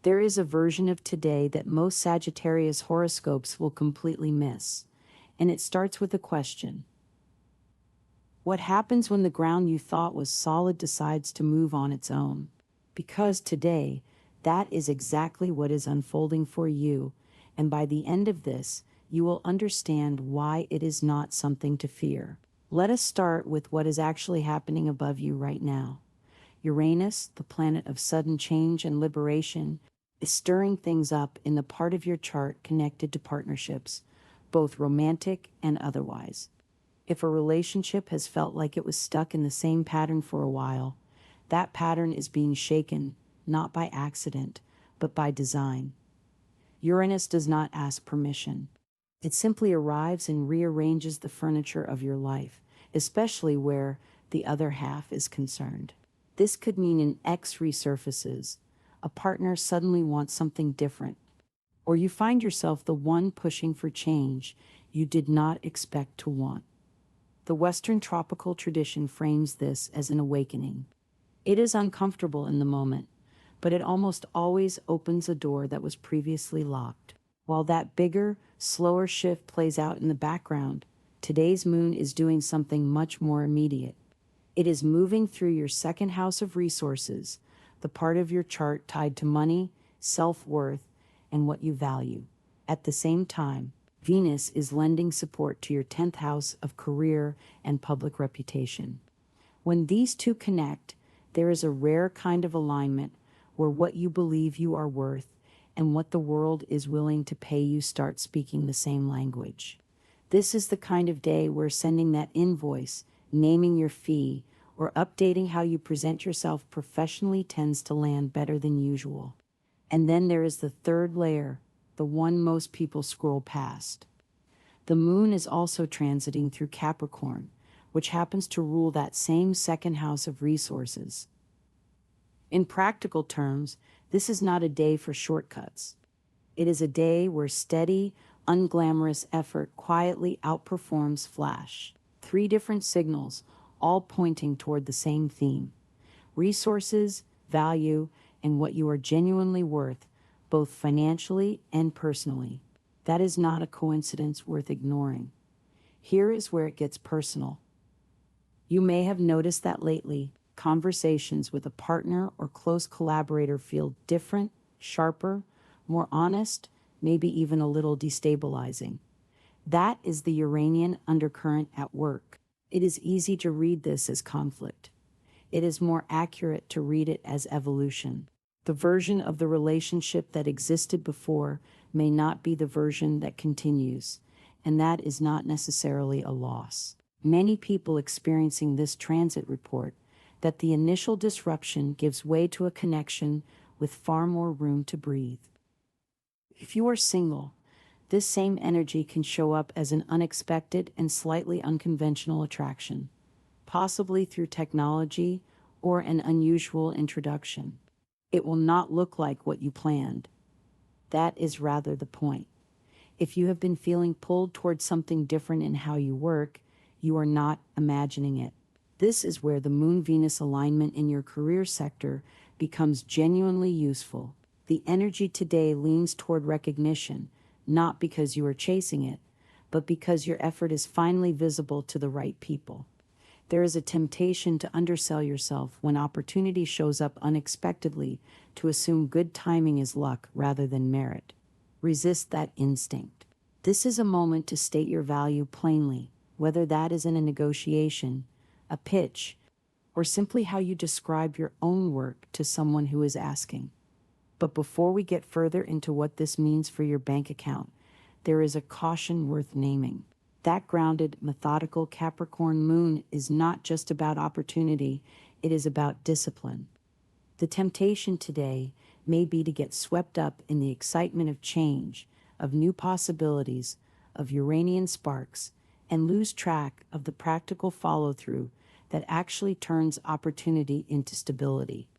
There is a version of today that most Sagittarius horoscopes will completely miss, and it starts with a question. What happens when the ground you thought was solid decides to move on its own? Because today, that is exactly what is unfolding for you, and by the end of this, you will understand why it is not something to fear. Let us start with what is actually happening above you right now. Uranus, the planet of sudden change and liberation, is stirring things up in the part of your chart connected to partnerships, both romantic and otherwise. If a relationship has felt like it was stuck in the same pattern for a while, that pattern is being shaken, not by accident, but by design. Uranus does not ask permission. It simply arrives and rearranges the furniture of your life, especially where the other half is concerned. This could mean an ex resurfaces, a partner suddenly wants something different, or you find yourself the one pushing for change you did not expect to want. The Western tropical tradition frames this as an awakening. It is uncomfortable in the moment, but it almost always opens a door that was previously locked. While that bigger, slower shift plays out in the background, today's moon is doing something much more immediate. It is moving through your second house of resources, the part of your chart tied to money, self-worth, and what you value. At the same time, Venus is lending support to your 10th house of career and public reputation. When these two connect, there is a rare kind of alignment where what you believe you are worth and what the world is willing to pay you start speaking the same language. This is the kind of day where sending that invoice, naming your fee, or updating how you present yourself professionally tends to land better than usual. And then there is the third layer, the one most people scroll past. The moon is also transiting through Capricorn, which happens to rule that same second house of resources. In practical terms, this is not a day for shortcuts. It is a day where steady, unglamorous effort quietly outperforms flash. 3 different signals, all pointing toward the same theme: resources, value, and what you are genuinely worth, both financially and personally. That is not a coincidence worth ignoring. Here is where it gets personal. You may have noticed that lately, conversations with a partner or close collaborator feel different, sharper, more honest, maybe even a little destabilizing. That is the Uranian undercurrent at work. It is easy to read this as conflict. It is more accurate to read it as evolution. The version of the relationship that existed before may not be the version that continues, and that is not necessarily a loss. Many people experiencing this transit report that the initial disruption gives way to a connection with far more room to breathe. If you are single, this same energy can show up as an unexpected and slightly unconventional attraction, possibly through technology or an unusual introduction. It will not look like what you planned. That is rather the point. If you have been feeling pulled towards something different in how you work, you are not imagining it. This is where the Moon-Venus alignment in your career sector becomes genuinely useful. The energy today leans toward recognition, not because you are chasing it, but because your effort is finally visible to the right people. There is a temptation to undersell yourself when opportunity shows up unexpectedly, to assume good timing is luck rather than merit. Resist that instinct. This is a moment to state your value plainly, whether that is in a negotiation, a pitch, or simply how you describe your own work to someone who is asking. But before we get further into what this means for your bank account, there is a caution worth naming. That grounded, methodical Capricorn moon is not just about opportunity, it is about discipline. The temptation today may be to get swept up in the excitement of change, of new possibilities, of Uranian sparks, and lose track of the practical follow-through that actually turns opportunity into stability.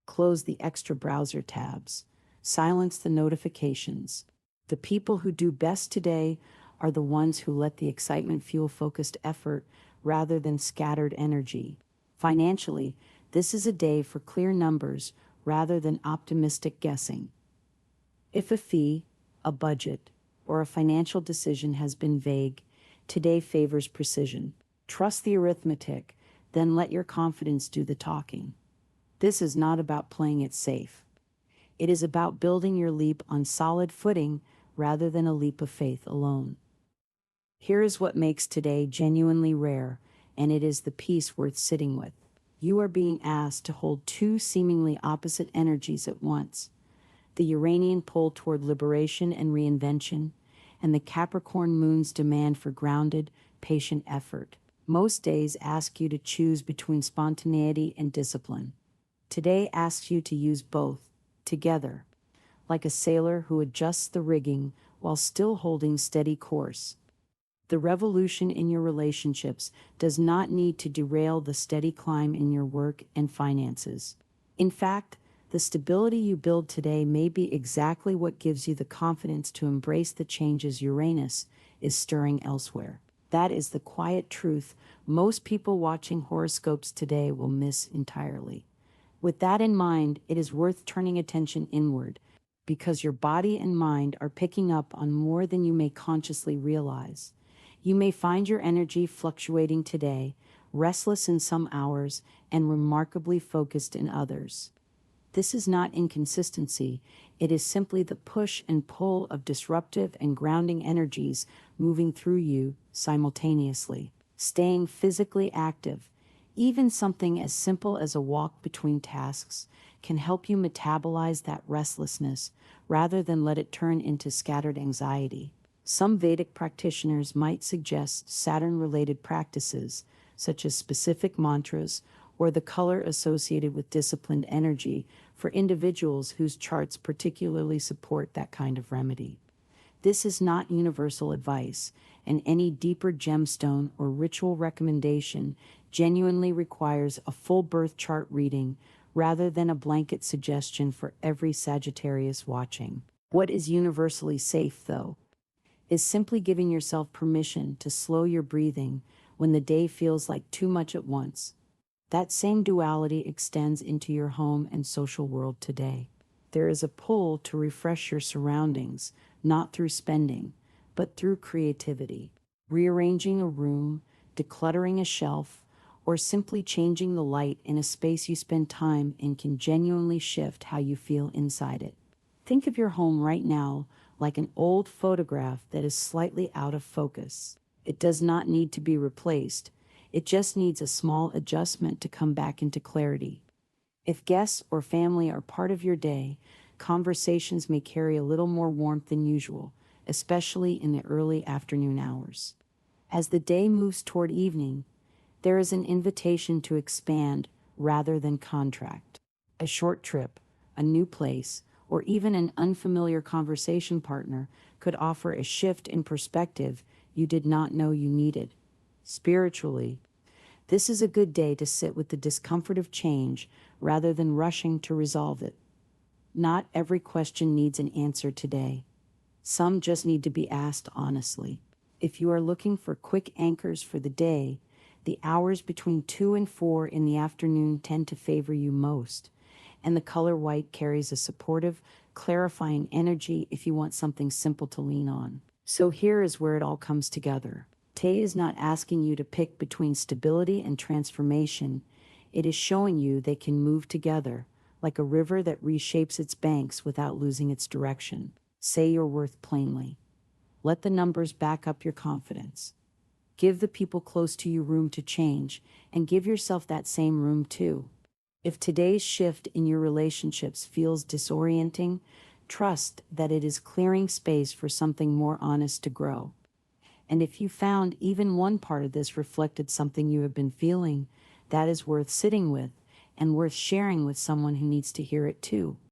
Close the extra browser tabs. Silence the notifications. The people who do best today are the ones who let the excitement fuel focused effort rather than scattered energy. Financially, this is a day for clear numbers rather than optimistic guessing. If a fee, a budget, or a financial decision has been vague, today favors precision. Trust the arithmetic, then let your confidence do the talking. This is not about playing it safe. It is about building your leap on solid footing rather than a leap of faith alone. Here is what makes today genuinely rare, and it is the peace worth sitting with. You are being asked to hold two seemingly opposite energies at once: the Uranian pull toward liberation and reinvention, and the Capricorn moon's demand for grounded, patient effort. Most days ask you to choose between spontaneity and discipline. Today asks you to use both, together, like a sailor who adjusts the rigging while still holding steady course. The revolution in your relationships does not need to derail the steady climb in your work and finances. In fact, the stability you build today may be exactly what gives you the confidence to embrace the changes Uranus is stirring elsewhere. That is the quiet truth most people watching horoscopes today will miss entirely. With that in mind, it is worth turning attention inward, because your body and mind are picking up on more than you may consciously realize. You may find your energy fluctuating today, restless in some hours and remarkably focused in others. This is not inconsistency, it is simply the push and pull of disruptive and grounding energies moving through you simultaneously. Staying physically active, even something as simple as a walk between tasks, can help you metabolize that restlessness rather than let it turn into scattered anxiety. Some Vedic practitioners might suggest Saturn-related practices, such as specific mantras or the color associated with disciplined energy, for individuals whose charts particularly support that kind of remedy. This is not universal advice, and any deeper gemstone or ritual recommendation genuinely requires a full birth chart reading rather than a blanket suggestion for every Sagittarius watching. What is universally safe, though, is simply giving yourself permission to slow your breathing when the day feels like too much at once. That same duality extends into your home and social world today. There is a pull to refresh your surroundings, not through spending, but through creativity. Rearranging a room, decluttering a shelf, or simply changing the light in a space you spend time in can genuinely shift how you feel inside it. Think of your home right now like an old photograph that is slightly out of focus. It does not need to be replaced. It just needs a small adjustment to come back into clarity. If guests or family are part of your day, conversations may carry a little more warmth than usual, especially in the early afternoon hours. As the day moves toward evening, there is an invitation to expand rather than contract. A short trip, a new place, or even an unfamiliar conversation partner could offer a shift in perspective you did not know you needed. Spiritually, this is a good day to sit with the discomfort of change rather than rushing to resolve it. Not every question needs an answer today. Some just need to be asked honestly. If you are looking for quick anchors for the day, the hours between 2 and 4 in the afternoon tend to favor you most, and the color white carries a supportive, clarifying energy if you want something simple to lean on. So here is where it all comes together. Tay is not asking you to pick between stability and transformation. It is showing you they can move together, like a river that reshapes its banks without losing its direction. Say your worth plainly. Let the numbers back up your confidence. Give the people close to you room to change, and give yourself that same room too. If today's shift in your relationships feels disorienting, trust that it is clearing space for something more honest to grow. And if you found even one part of this reflected something you have been feeling, that is worth sitting with and worth sharing with someone who needs to hear it too.